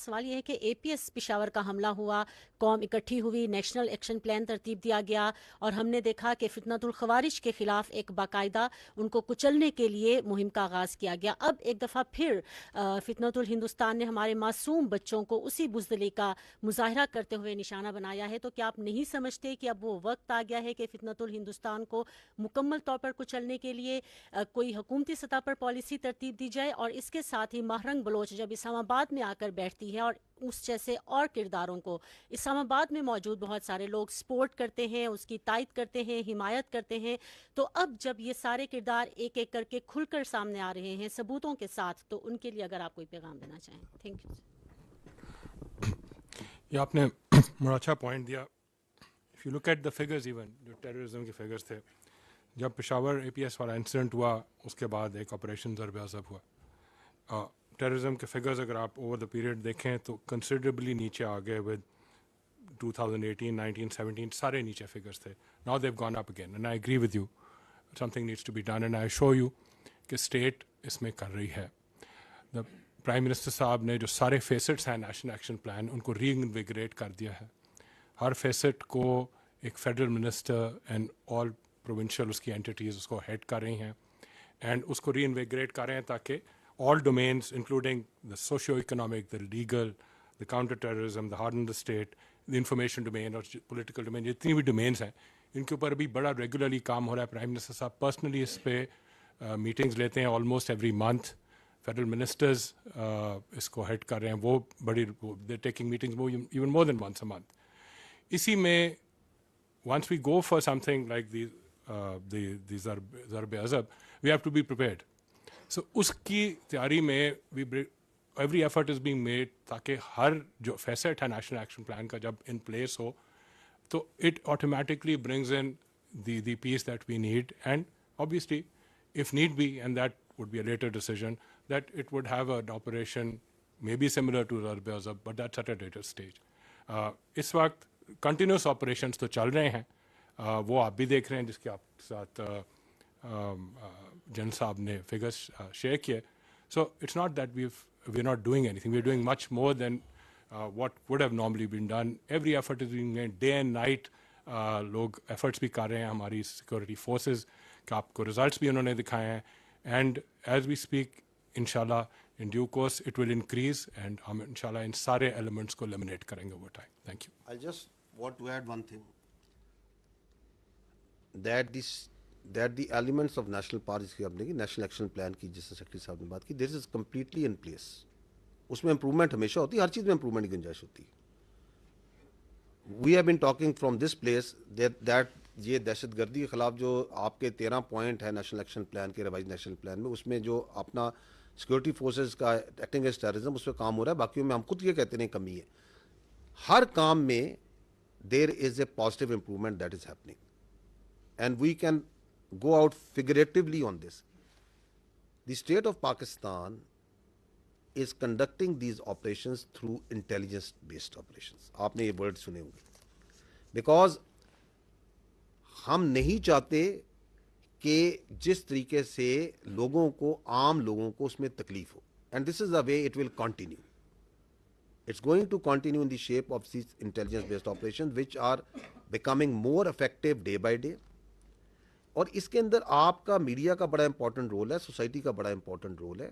سوال یہ ہے کہ اے پی ایس پشاور کا حملہ ہوا, قوم اکٹھی ہوئی, نیشنل ایکشن پلان ترتیب دیا گیا اور ہم نے دیکھا کہ فتنۃ الخوارج کے خلاف ایک باقاعدہ ان کو کچلنے کے لیے مہم کا آغاز کیا گیا. اب ایک دفعہ پھر فتنۃ الہندوستان نے ہمارے معصوم بچوں کو اسی بزدلی کا مظاہرہ کرتے ہوئے نشانہ بنایا ہے. تو کیا آپ نہیں سمجھتے کہ اب وہ وقت آ گیا ہے کہ فتنۃ الہندوستان کو مکمل طور پر کچلنے کے لیے کوئی حکومتی سطح پر پالیسی ترتیب دی جائے؟ اور اس کے ساتھ ہی مہرنگ بلوچ جب اسلام آباد میں آ کر بیٹھتی ہے اور اس جیسے اور کرداروں کو اسلام آباد میں موجود بہت سارے لوگ سپورٹ کرتے ہیں, اس کی تائید کرتے ہیں, حمایت کرتے ہیں, تو اب جب یہ سارے کردار ایک ایک کر کے کھل کر سامنے آ رہے ہیں ثبوتوں کے ساتھ, تو ان کے لیے اگر آپ کوئی پیغام دینا چاہیں. Thank you. یہ آپ نے بڑا اچھا پوائنٹ دیا. If you look at the figures, even جو ٹیررزم کے فگرز تھے, جب پشاور اے پی ایس والا انسیڈنٹ ہوا اس کے بعد ایک آپریشن ضرب عضب ہوا, ٹیررزم کے فگرز اگر آپ اوور دا پیریڈ دیکھیں تو کنسیڈریبلی نیچے آ گئے. ود 2018, 19, 17 سارے نیچے فگرز تھے. Now they've gone up again and I agree with you, something needs to be done and I show you کہ اسٹیٹ اس میں کر رہی ہے. دا پرائم منسٹر صاحب نے جو سارے فیسٹس ہیں نیشنل ایکشن پلان, ان کو ری انویگریٹ کر دیا ہے. ہر فیسٹ کو ایک federal minister and all provincial اس کی اینٹیٹیز اس کو ہیڈ کر رہی ہیں اینڈ اس کو ری انویگریٹ کر رہے ہیں تاکہ all domains including the socio-economic, the legal, the counter-terrorism, the harden the state, the information domain اور political domain, جتنی بھی domains ہیں ان کے اوپر ابھی بڑا ریگولرلی کام ہو رہا ہے. پرائم منسٹر صاحب پرسنلی اس پہ میٹنگز لیتے ہیں almost every month. Federal ministers اس کو ہیڈ کر رہے ہیں, وہ بڑی دے ٹیکنگ میٹنگز وہ even more than once a month. اسی میں once we go for something like these Zarb Azb, we have to be prepared. سو اس کی تیاری میں every effort is being made تاکہ ہر جو فیسٹ ہے نیشنل ایکشن پلان کا جب ان پلیس ہو تو it automatically brings in the peace that we need. And obviously if need be, and that would be a later decision, that it would have an operation maybe similar to Zarb Azb, but that's at a later stage. اس وقت continuous operations تو چل رہے ہیں, وہ آپ بھی دیکھ رہے ہیں جس کے آپ ساتھ جن صاحب نے فگرس شیئر کیے. So it's not that we are not doing anything, we are doing much more than what would have normally been done. Every effort is being made day and night. لوگ efforts بھی کر رہے ہیں, ہماری security forces کا آپ کو results بھی انہوں نے دکھائے ہیں. اینڈ ایز وی اسپیک ان شاء اللہ in due course it will increase and ہم ان شاء اللہ ان سارے ایلیمنٹس کو لیمنیٹ کریں گے over time. Thank you. I just want to add one thing, that the elements of national policy آپ نے کی نیشنل ایکشن پلان کی جس سے سیکرٹری صاحب نے بات کی, دس از کمپلیٹلی ان پلیس. اس میں امپرومنٹ ہمیشہ ہوتی ہے, ہر چیز میں امپرومنٹ کی گنجائش ہوتی ہے. We have been talking from this place that یہ دہشت گردی کے خلاف جو آپ کے 13 پوائنٹ ہے نیشنل ایکشن پلان کے ریوائز نیشنل پلان میں, اس میں جو اپنا سیکورٹی فورسز کا ایکٹنگ اگینسٹ ٹیررزم اس پہ کام ہو رہا ہے. باقیوں میں ہم خود یہ کہتے ہیں کمی ہے. ہر کام میں there is a positive improvement that is happening, and we can go out figuratively on this. The state of Pakistan is conducting these operations through intelligence based operations. آپ نے یہ ورڈ سنے ہوں گے, because ہم نہیں چاہتے کہ جس طریقے سے لوگوں کو, عام لوگوں کو اس میں تکلیف ہو, and this is the way it will continue. It's going to continue in the shape of these intelligence-based operations, which are becoming more effective day by day. اور اس کے اندر آپ کا میڈیا کا بڑا امپورٹنٹ رول ہے, سوسائٹی کا بڑا important role ہے,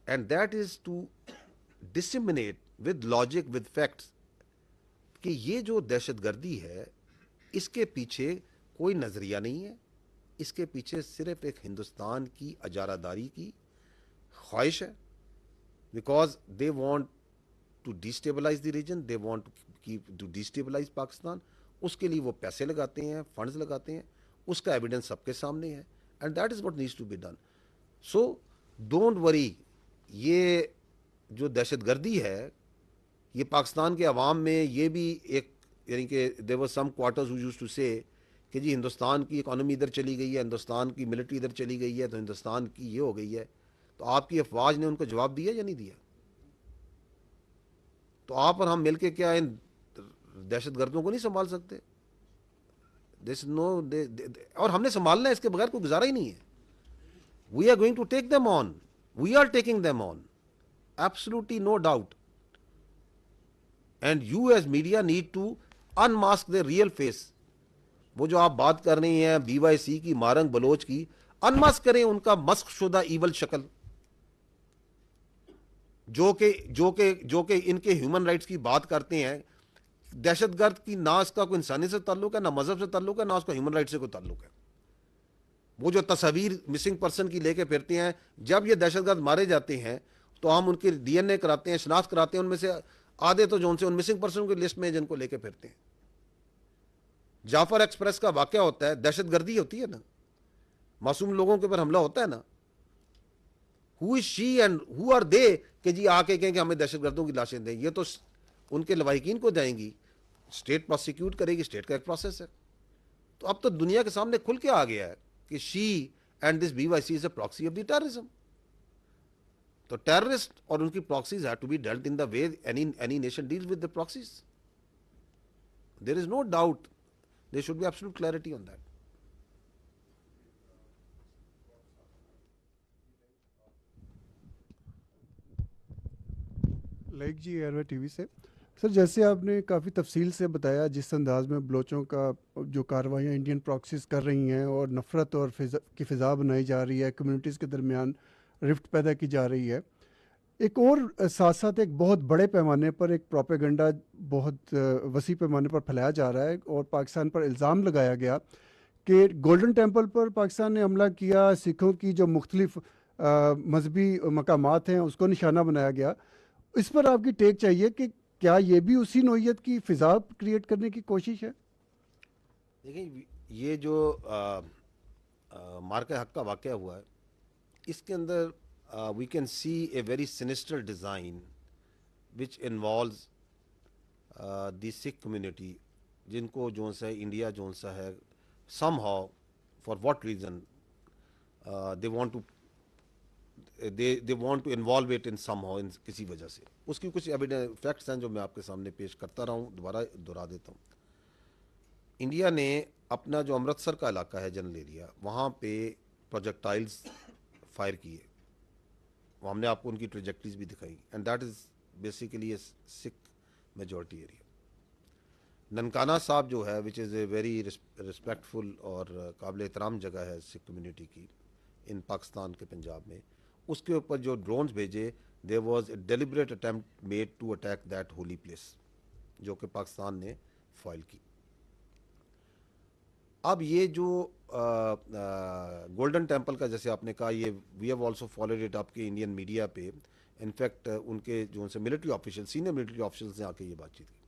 and that is to disseminate with logic, with facts, کہ یہ جو دہشت گردی ہے اس کے پیچھے کوئی نظریہ نہیں ہے, اس کے پیچھے صرف ایک ہندوستان کی اجارہ داری کی خواہش ہے. because they want to destabilize the region, they want to destabilize Pakistan. اس کے لیے وہ پیسے لگاتے ہیں, فنڈز لگاتے ہیں, اس کا ایویڈنس سب کے سامنے ہے, and that is what needs to be done. So don't worry, یہ جو دہشت گردی ہے یہ پاکستان کے عوام میں یہ بھی ایک, یعنی کہ there were some quarters who used to say کہ جی ہندوستان کی اکانومی ادھر چلی گئی ہے, ہندوستان کی ملٹری ادھر چلی گئی ہے, تو ہندوستان کی یہ ہو گئی ہے. تو آپ کی افواج نے ان کو جواب دیا یا نہیں دیا؟ تو آپ اور ہم مل کے کیا ان دہشت گردوں کو نہیں سنبھال سکتے؟ اور ہم نے سنبھالنا ہے, اس کے بغیر کوئی گزارا ہی نہیں ہے. We are going to take them on. We are taking them on. Absolutely no doubt. And you as media need to unmask the real face. وہ جو آپ بات کر رہی ہیں بی وائی سی کی, مارنگ بلوچ کی, انماسک کریں ان کا مسخ شدہ ایول شکل, جو کہ ان کے ہیومن رائٹس کی بات کرتے ہیں. دہشت گرد کی نہ اس کا کوئی انسانی سے تعلق ہے, نہ مذہب سے تعلق ہے, نہ اس کا ہیومن رائٹ سے کوئی تعلق ہے. وہ جو تصاویر مسنگ پرسن کی لے کے پھرتے ہیں, جب یہ دہشت گرد مارے جاتے ہیں تو ہم ان کی ڈی این اے کراتے ہیں, شناخت کراتے ہیں, ان میں سے آدھے تو جو ان سے ان مسنگ پرسن کی لسٹ میں جن کو لے کے پھرتے ہیں. جعفر ایکسپریس کا واقعہ ہوتا ہے, دہشت گردی ہوتی ہے نا, معصوم لوگوں کے اوپر حملہ ہوتا ہے نا. ہو از شی اینڈ ہو آر دے کہ جی آ کے کہیں کہ ہمیں دہشت گردوں کی لاشیں دیں. یہ تو ان کے لواحقین کو جائیں گی, اسٹیٹ پروسیکیوٹ کرے گی, اسٹیٹ کا ایک پروسیس ہے. تو اب تو دنیا کے سامنے کھل کے آ گیا ہے کہ Xi and this B Y C is a proxy of the terrorism. تو ٹیررسٹ اور ان کی proxies have to be dealt in the way any nation deals with the proxies. There is no doubt, there should be absolute clarity on that. Like جی ایئر ٹی وی سے. Sir جیسے آپ نے کافی تفصیل سے بتایا جس انداز میں بلوچوں کا جو کارروائیاں انڈین پراکسیز کر رہی ہیں اور نفرت اور کی فضا بنائی جا رہی ہے, کمیونٹیز کے درمیان رفٹ پیدا کی جا رہی ہے, ایک اور ساتھ ساتھ ایک بہت بڑے پیمانے پر ایک پروپیگنڈا بہت وسیع پیمانے پر پھیلایا جا رہا ہے اور پاکستان پر الزام لگایا گیا کہ گولڈن ٹیمپل پر پاکستان نے حملہ کیا, سکھوں کی جو مختلف مذہبی مقامات ہیں اس کو نشانہ بنایا گیا. اس پر آپ کی ٹیک چاہیے کہ کیا یہ بھی اسی نوعیت کی فضا کریٹ کرنے کی کوشش ہے؟ دیکھیں یہ جو مارکہ حق کا واقعہ ہوا ہے, اس کے اندر we can see a very sinister design which involves the Sikh community, جن کو جو سا انڈیا جو سا ہے somehow for what reason they want to involve it in somehow, کسی وجہ سے. اس کی کچھ ایویڈنس فیکٹس ہیں جو میں آپ کے سامنے پیش کرتا رہا ہوں, دوبارہ دہرا دیتا ہوں. انڈیا نے اپنا جو امرتسر کا علاقہ ہے, جنرل ایریا, وہاں پہ پروجیکٹائلز فائر کیے. وہ ہم نے آپ کو ان کی ٹریجیکٹریز بھی دکھائی, and that is basically a Sikh majority area. Nankana Sahib جو ہے وچ از اے ویری رسپیکٹفل اور قابل احترام جگہ ہے سکھ کمیونٹی کی ان پاکستان کے پنجاب میں, اس کے اوپر جو ڈرونز بھیجے, there was a deliberate attempt made to attack that holy place, جو کہ پاکستان نے فائل کی. اب یہ جو گولڈن ٹیمپل کا جیسے آپ نے کہا, یہ we have also followed it آپ کے انڈین میڈیا پہ. انفیکٹ ان کے جو ان سے military official, senior military officials نے آ کے یہ بات چیت کی.